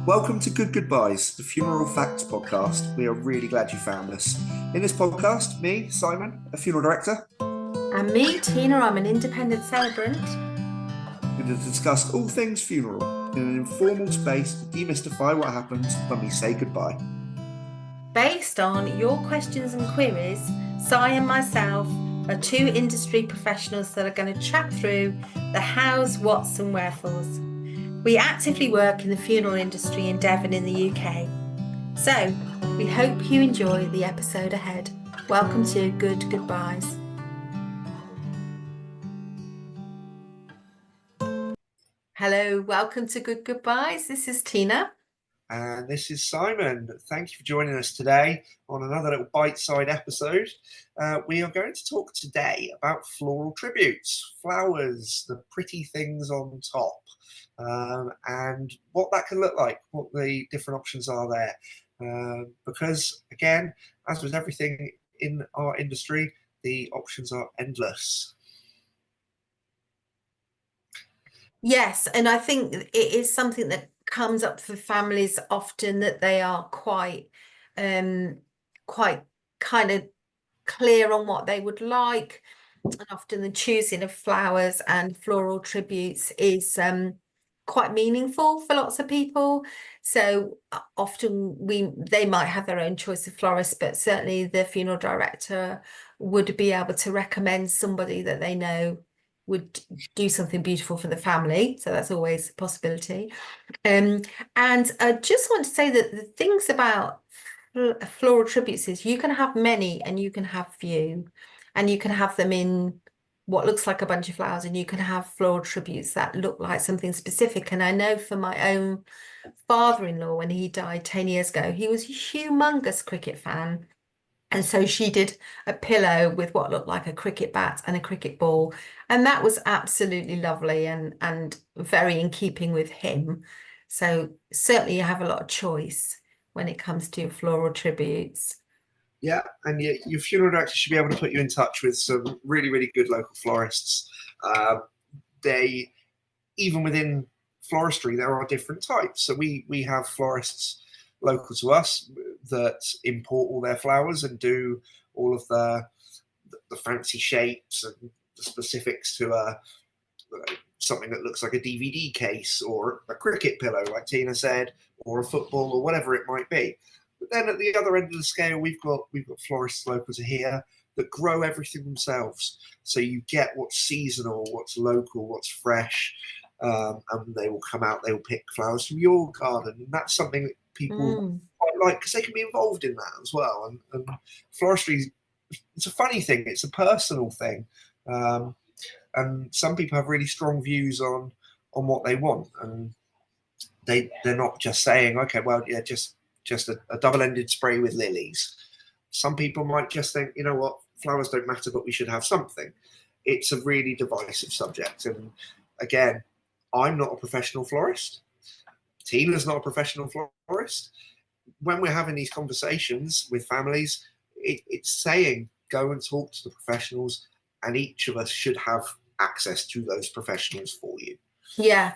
Welcome to Good Goodbyes, the funeral facts podcast. We are really glad you found us. In this podcast, me, Simon, a funeral director, And me, Tina, I'm an independent celebrant. we're going to discuss all things funeral in an informal space to demystify what happens when we say goodbye. Based on your questions and queries, Si and myself are two industry professionals that are going to chat through the hows, whats and wherefores. We actively work in the funeral industry in Devon in the UK. So, we hope you enjoy the episode ahead. Welcome to Good Goodbyes. Hello, welcome to Good Goodbyes. This is Tina. And this is Simon. Thank you for joining us today on another little bite-sized episode. We are going to talk today about floral tributes, flowers, the pretty things on top, and what that can look like, what the different options are there. Because, again, as with everything in our industry, the options are endless. Yes, and I think it is something that comes up for families often, that they are quite quite kind of clear on what they would like, and often the choosing of flowers and floral tributes is quite meaningful for lots of people. So often they might have their own choice of florist, but certainly the funeral director would be able to recommend somebody that they know would do something beautiful for the family. So that's always a possibility. And I just want to say that the things about floral tributes is you can have many and you can have few, and you can have them in what looks like a bunch of flowers, and you can have floral tributes that look like something specific. And I know for my own father-in-law, when he died 10 years ago, he was a humongous cricket fan. And so she did a pillow with what looked like a cricket bat and a cricket ball. And that was absolutely lovely and very in keeping with him. So certainly you have a lot of choice when it comes to your floral tributes. Yeah, and your funeral director should be able to put you in touch with some really, really good local florists. They, even within floristry, there are different types. So we have florists local to us that import all their flowers and do all of the fancy shapes and the specifics to something that looks like a DVD case or a cricket pillow, like Tina said, or a football or whatever it might be. But then at the other end of the scale, we've got florists local to here that grow everything themselves. So you get what's seasonal, what's local, what's fresh, and they will come out. They will pick flowers from your garden, and that's something that people quite like because they can be involved in that as well. And floristry, it's a funny thing. It's a personal thing. And some people have really strong views on what they want, and they're not just saying, okay, well, yeah, just a double-ended spray with lilies. Some people might just think, you know what, flowers don't matter, but we should have something. It's a really divisive subject, and again, I'm not a professional florist. Tina's not a professional florist. When we're having these conversations with families, it's saying go and talk to the professionals, and each of us should have access to those professionals for you. Yeah.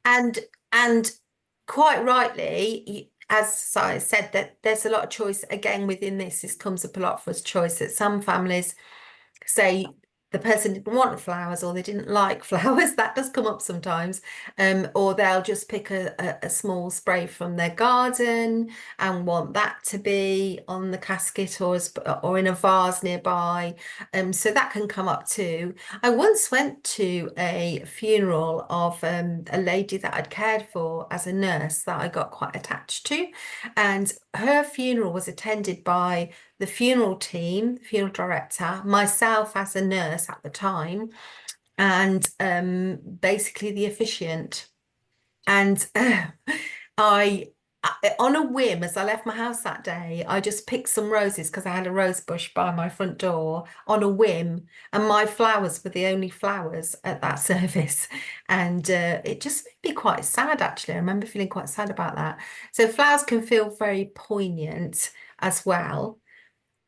And quite rightly, as I said, that there's a lot of choice again within this. This comes up a lot for us, choice, that some families say the person didn't want flowers or they didn't like flowers. That does come up sometimes. Or they'll just pick a small spray from their garden and want that to be on the casket or in a vase nearby. So that can come up too. I once went to a funeral of a lady that I'd cared for as a nurse that I got quite attached to, and her funeral was attended by the funeral team, the funeral director, myself as a nurse at the time, and basically the officiant. And I, on a whim, as I left my house that day, I just picked some roses because I had a rose bush by my front door on a whim, and my flowers were the only flowers at that service. And it just made me quite sad, actually. I remember feeling quite sad about that. So flowers can feel very poignant as well.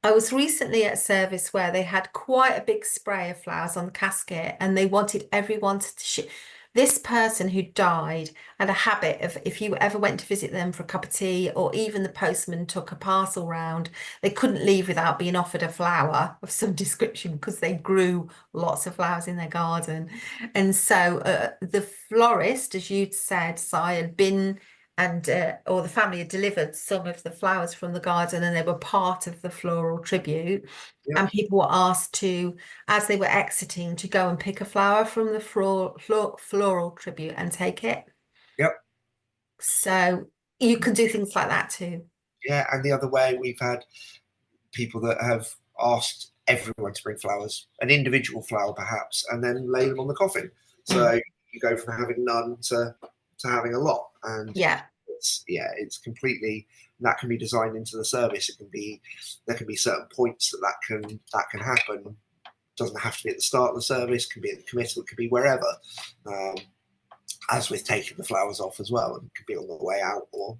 I was recently at a service where they had quite a big spray of flowers on the casket, and they wanted everyone to this person who died had a habit of, if you ever went to visit them for a cup of tea, or even the postman took a parcel round, they couldn't leave without being offered a flower of some description because they grew lots of flowers in their garden. And so the florist, as you'd said, Si, had been and or the family had delivered some of the flowers from the garden, and they were part of the floral tribute. Yep. And people were asked to, as they were exiting, to go and pick a flower from the floral tribute and take it. Yep. So you can do things like that too. Yeah, and the other way, we've had people that have asked everyone to bring flowers, an individual flower perhaps, and then lay them on the coffin. So you go from having none to having a lot, and Yeah. it's completely, that can be designed into the service. There can be certain points that can happen. It doesn't have to be at the start of the service, can be at the committal, it could be wherever. As with taking the flowers off as well, and it could be on the way out or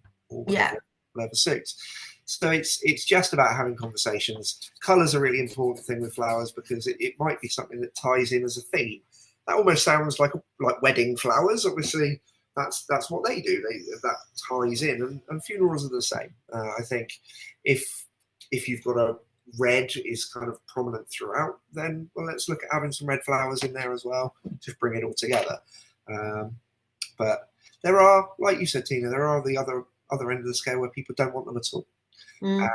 Yeah. whatever suits. So it's just about having conversations. Colour's a really important thing with flowers because it might be something that ties in as a theme. That almost sounds like wedding flowers. Obviously, that's what they do. That ties in, and funerals are the same. I think if you've got a red is kind of prominent throughout, then well, let's look at having some red flowers in there as well. Just bring it all together. But there are, like you said, Tina, there are the other end of the scale where people don't want them at all. And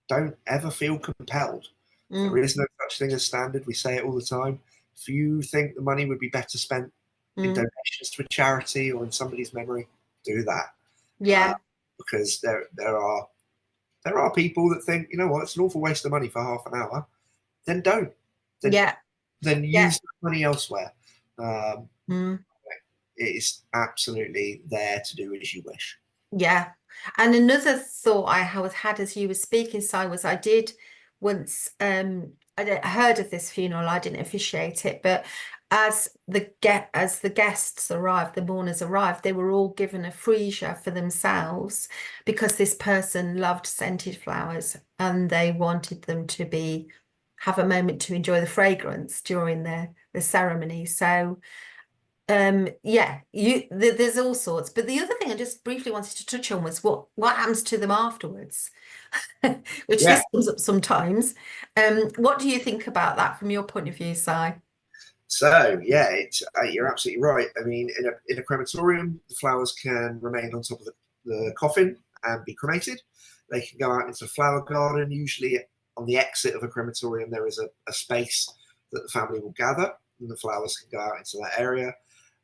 don't ever feel compelled. There is no such thing as standard. We say it all the time. If you think the money would be better spent in donations to a charity or in somebody's memory, do that. Yeah. Because there are people that think, you know what, it's an awful waste of money for half an hour. Then don't. Then use the money elsewhere. It is absolutely there to do as you wish. Yeah. And another thought I had as you were speaking, Si, was I did once, I heard of this funeral, I didn't officiate it, but as the guests arrived, the mourners arrived, they were all given a freesia for themselves because this person loved scented flowers and they wanted them to have a moment to enjoy the fragrance during the ceremony. So there's all sorts, but the other thing I just briefly wanted to touch on was what happens to them afterwards, which this comes up sometimes. What do you think about that from your point of view, Si? So you're absolutely right. I mean, in a crematorium, the flowers can remain on top of the coffin and be cremated. They can go out into a flower garden. Usually, on the exit of a crematorium, there is a space that the family will gather, and the flowers can go out into that area.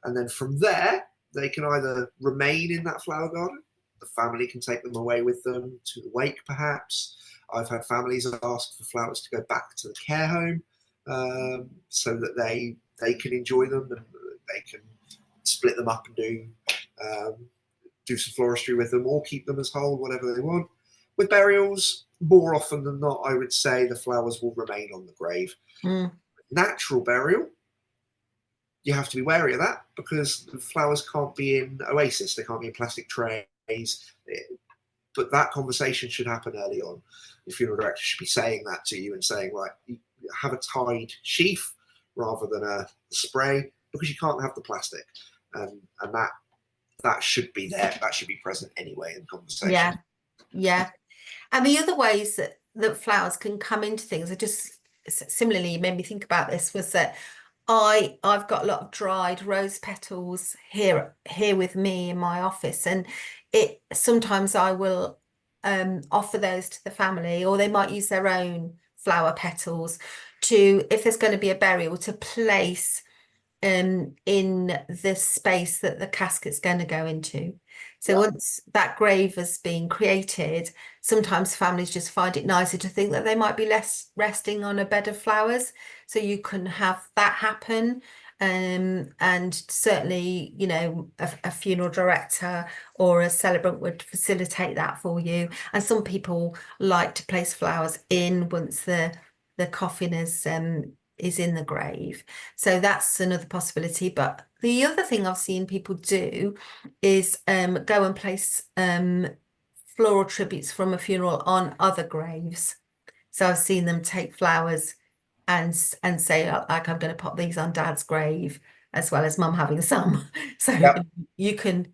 And then from there, they can either remain in that flower garden. The family can take them away with them to the wake, perhaps. I've had families ask for flowers to go back to the care home so that they can enjoy them and they can split them up and do some floristry with them or keep them as whole, whatever they want. With burials, more often than not, I would say the flowers will remain on the grave. Natural burial, you have to be wary of that because the flowers can't be in oasis. They can't be in plastic trays. But that conversation should happen early on. The funeral director should be saying that to you and saying, right, you have a tied sheath rather than a spray because you can't have the plastic. And that should be there. That should be present anyway in conversation. Yeah. And the other ways that flowers can come into things are just similarly made me think about this was that I've got a lot of dried rose petals here with me in my office, and sometimes I will offer those to the family, or they might use their own flower petals if there's going to be a burial, to place in the space that the casket's going to go into. So once that grave has been created, sometimes families just find it nicer to think that they might be less resting on a bed of flowers. So you can have that happen. And certainly, a funeral director or a celebrant would facilitate that for you. And some people like to place flowers in once the coffin is in the grave. So that's another possibility. But the other thing I've seen people do is go and place floral tributes from a funeral on other graves. So I've seen them take flowers and say, like, I'm going to pop these on Dad's grave as well as mum having some. So Yep. you could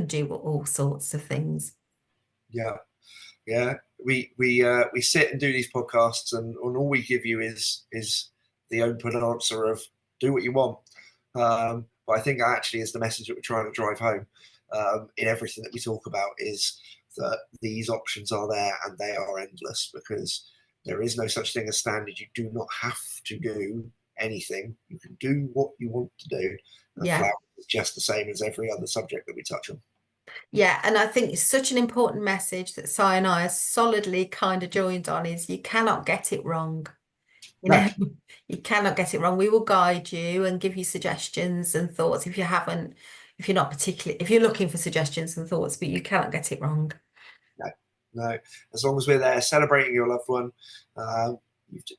do all sorts of things. Yeah. Yeah. We sit and do these podcasts, and all we give you is the open answer of do what you want. But I think actually is the message that we're trying to drive home in everything that we talk about, is that these options are there and they are endless, because there is no such thing as standard. You do not have to do anything. You can do what you want to do. And Yeah. flowers is just the same as every other subject that we touch on. Yeah, and I think it's such an important message that Si and I are solidly kind of joined on, is you cannot get it wrong. You No, know, you cannot get it wrong. We will guide you and give you suggestions and thoughts if you're not particularly, if you're looking for suggestions and thoughts, but you cannot get it wrong. no, no. As long as we're there celebrating your loved one,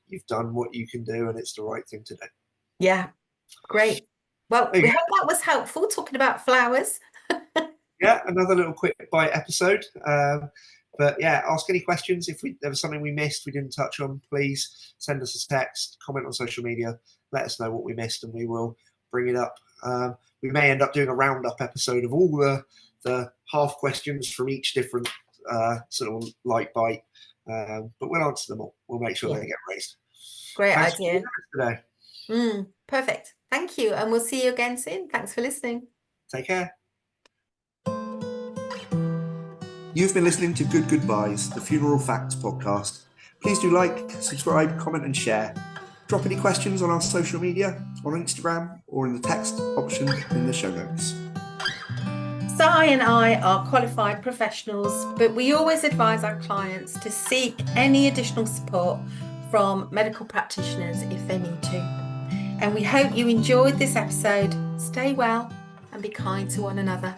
you've done what you can do, and it's the right thing to do. Yeah, great. Well, There we you hope that was helpful talking about flowers. Yeah, another little quick bite episode. But yeah, ask any questions. If there was something we missed, we didn't touch on, please send us a text, comment on social media, let us know what we missed, and we will bring it up. We may end up doing a roundup episode of all the half questions from each different sort of light bite, but we'll answer them all. We'll make sure they get raised. Great Thanks idea. for today. Perfect. Thank you. And we'll see you again soon. Thanks for listening. Take care. You've been listening to Good Goobyes, the Funeral Facts podcast. Please do like, subscribe, comment and share. Drop any questions on our social media, on Instagram, or in the text option in the show notes. Si and I are qualified professionals, but we always advise our clients to seek any additional support from medical practitioners if they need to. And we hope you enjoyed this episode. Stay well and be kind to one another.